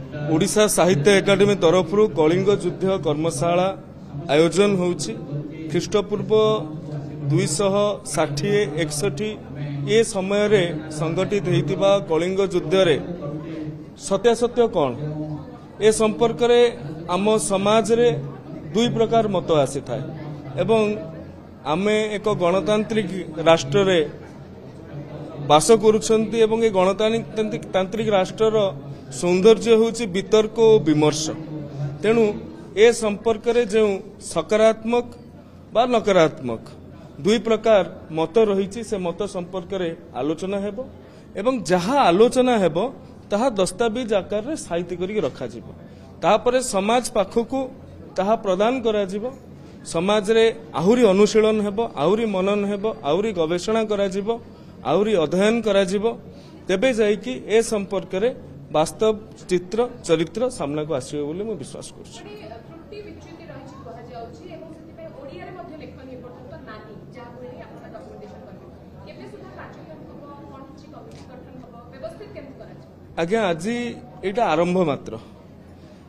ओडिशा साहित्य एकाडेमी तरफ कलिंग युद्ध कर्मशाला आयोजन होउछि। ख्रीष्टपूर्व 260-61 ये समय रे संगठित होइतिबा कलिंग युद्ध रे सत्यासत्य कौन ए संपर्क रे आम समाज रे दुई प्रकार मत आसी थाए एवं आमे एक गणतांत्रिक राष्ट्र रे बास करुछंती एवं ए गणतांत्रिक राष्ट्र सौंदर्य होउछि वितर्क और विमर्श। तेणु ए संपर्क रे जो सकारात्मक बा नकारात्मक दुई प्रकार मत रही से मत संपर्क रे आलोचना हेबो एवं जहा आलोचना हेबो ताहा दस्तावेज आकार रे साहित्य करी रखा जिवो। तापरे समाज पाखकु ताहा प्रदान करा जिवो। समाज रे आहुरी अनुशीलन हेबो, आहुरी मनन हेबो, आहुरी गवेषणा करा जिवो, आहुरी अध्ययन करा जिवो। तेबे जाई कि ए संपर्क रे वास्तव चित्र चरित्र सामना को आसीबो बोली मैं विश्वास करछु। आज्ञा आज यहाँ आरंभ मात्र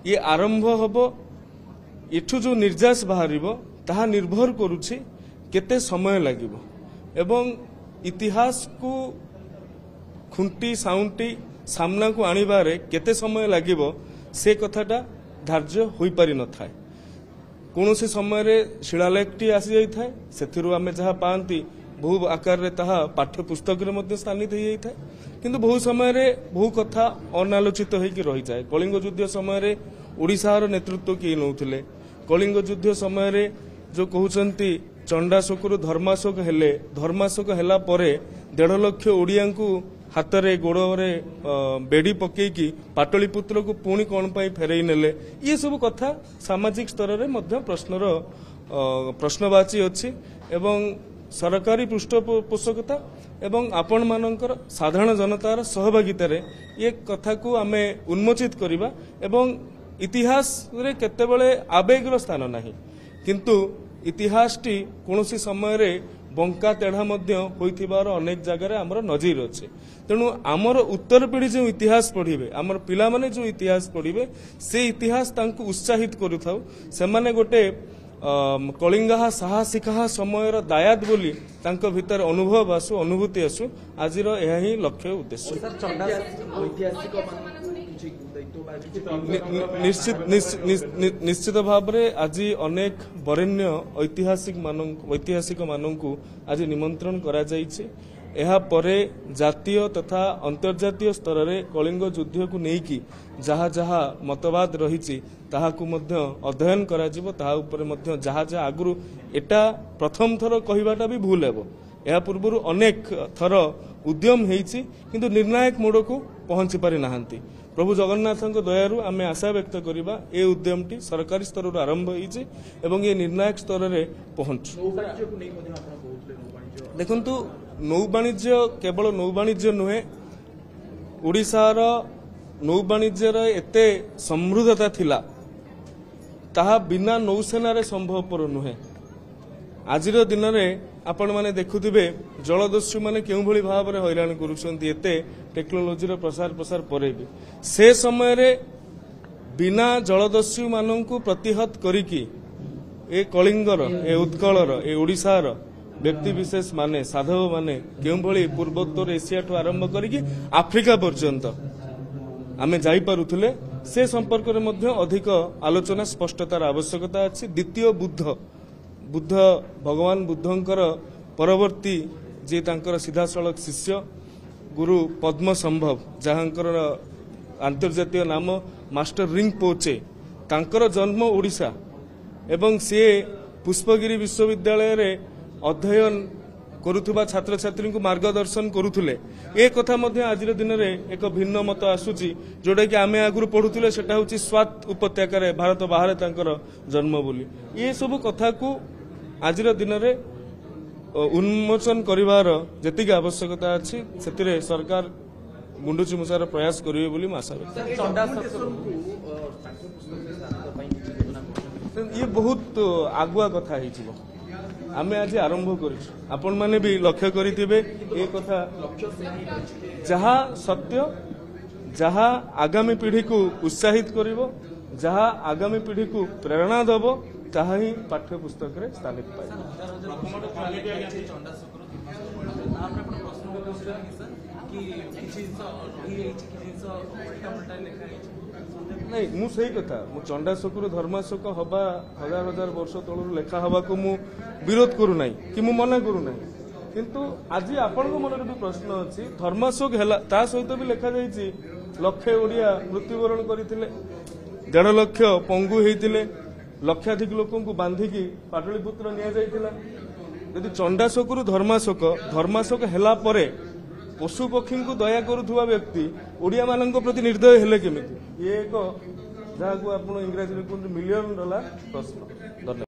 ये आरंभ हम एठू जो निर्यास बाहर ताहा निर्भर करुछि केते समय लागिबो एवं इतिहास को खुंटी साउंटी सामना को आनिबारे केते समय लागिबो से कथाटा धार्य होई पारि न थाए। कोनोसी समय रे शिलालेखटी आसी जाई थाए सेथिरु आमे जहा पांती बहु आकार रे ताहा पाठ्य पुस्तक रे मध्ये स्थानित हो जाए किंतु बहु समय रे बहु कथा अनालोचित होइकी रही जाए। कलिंग युद्ध समय रे ओडिशार नेतृत्व किए नौथिले। कलिंग युद्ध समय रे जो कहउचंती चंडाशोक धर्माशोक हेले धर्माशोक हेला परे 1.5 लाख ओडिया हाथ रे गोड़े बेड़ी पकईकी पाटलिपुत्र को पुणी कौन पाई फेरई नेले ये सब कथा सामाजिक स्तर रे मध्य प्रश्नवाची अच्छी एवं सरकारी पृष्ठपोषकता एवं आपण मानकर साधारण जनतार सहभागितार ये कथा को आमे उन्मोचित करिबा एवं इतिहास रे केतेबेले आवेगर स्थान नाही किंतु इतिहासटी कोनोसी समय रे बंका तेढ़ा मध्य होइथिबार अनेक जगह आमर नजीर अच्छे। तेणु आमर उत्तर पीढ़ी जो इतिहास पढ़िबे आमर पिला माने जो इतिहास पढ़िबे से इतिहास तांकु उत्साहित करुथाउ सेमाने गोटे कलिंगा साहसिका समयर दायाद बोली तांको भीतर अनुभव आसु अनुभूति आसु आजिर यह ही लक्ष्य उद्देश्य। निश्चित भाव में आज अनेक वरेण्य ऐतिहासिक मानू आज निमंत्रण करा जाइछे। एहा परे जातीय तथा अंतर्जातीय स्तर में कलिंग युद्ध को लेकिन जहा जहा मतवाद रही ताहाकु मध्य अध्ययन करा जिवो ताहा उपरे मध्य जहा जहा आगुरु एटा प्रथम थर कहिबाटा भी भूल हेबो। एहा पूर्वरु अनेक थर उद्यम हेइछि किंतु निर्णायक मोड़ को पहुंची पारि नाहांती। प्रभु जगन्नाथक दयारु आमे आशा व्यक्त करिबा ए उद्यमटी सरकारी स्तर आरंभ होइछि एवं ये निर्णायक स्तर रे पहुंचु। देखंतु नौ वाणिज्य केवल नौ वाणिज्य नुहे ओडिशार नौ वाणिज्यर एते समृद्धता थिला ताहा बिना नौसेना रे संभवपर नुहे। आजिर दिन में आपण माने देखुथिबे जलदस्यु माने केउ भली भाव रे हैरान करूछंती एते टेक्नोलोजी रो प्रसार परे भी से समय रे बिना जलदस्यु माननकु प्रतिहत करिकी ए कलिंगर ए उत्कलर ए ओडिशार व्यक्ति विशेष माने साधव माने केउ भली पूर्वोत्तर एशिया ठु आरंभ करिकी आफ्रिका पर्यंत आमे जाई पारुथले से संपर्क रे मध्य अधिक आलोचना स्पष्टतार आवश्यकता अछि। द्वितीय बुद्ध भगवान बुद्धंकर परवर्ती जे तांकर सीधासलख शिष्य गुरु पद्म संभव जहाँकर अंतर्जातीय नाम मास्टर रिंपोचे तांकर जन्म ओडिशा एवं से पुष्पगिरी विश्वविद्यालय रे अध्ययन करुथुबा छात्र छात्री को मार्गदर्शन करुथुले। ए कथा मध्य आजिर दिन में एक भिन्न मत आसुची जोटा कि आमे आगुरु पढ़ुथुले सेटा होची स्वात उपत्यका रे भारत बाहर तांकर जन्म बोली ये सब कथा को आजिर दिन में उन्मोचन करिवार जेतिक आवश्यकता अछि सेतिरे सरकार गुंडुची मुसार प्रयास करिवे बोली मैं आशा व्यक्त। ये बहुत आगुआ कथा हिजिबो आमे आज आरंभ करिछु आपण माने भी लक्ष्य करिथिबे ए कथा जहा सत्य जहा आगामी पीढ़ी को उत्साहित करिवो जहा आगामी पीढ़ी को प्रेरणा दबो ताहा ही पाठ्य पुस्तक रे स्थानित पाइबो। नहीं मु सही कथा मु चंडाशोक धर्माशोक हवा हजार हजार वर्ष तलू लेखा हवा को मु विरोध करू नाही कि मु मना करू नाही किंतु आज आपण मन भी प्रश्न अच्छी धर्माशोक है सहित भी लिखा जाइए लक्षे ओडिया मृत्युवरण करते 1.5 लाख पंगु होते लक्षाधिक लोक बांधिकी पाटलिपुत्र निदि चंडाशोक धर्माशोक धर्माशोक है पशु पक्षी को दया करुवा व्यक्ति ओडिया मान प्रति निर्दय हेले केमिति ये एक जहाँ को आप इंग्राजी में कहते $1 मिलियन प्रश्न। धन्यवाद।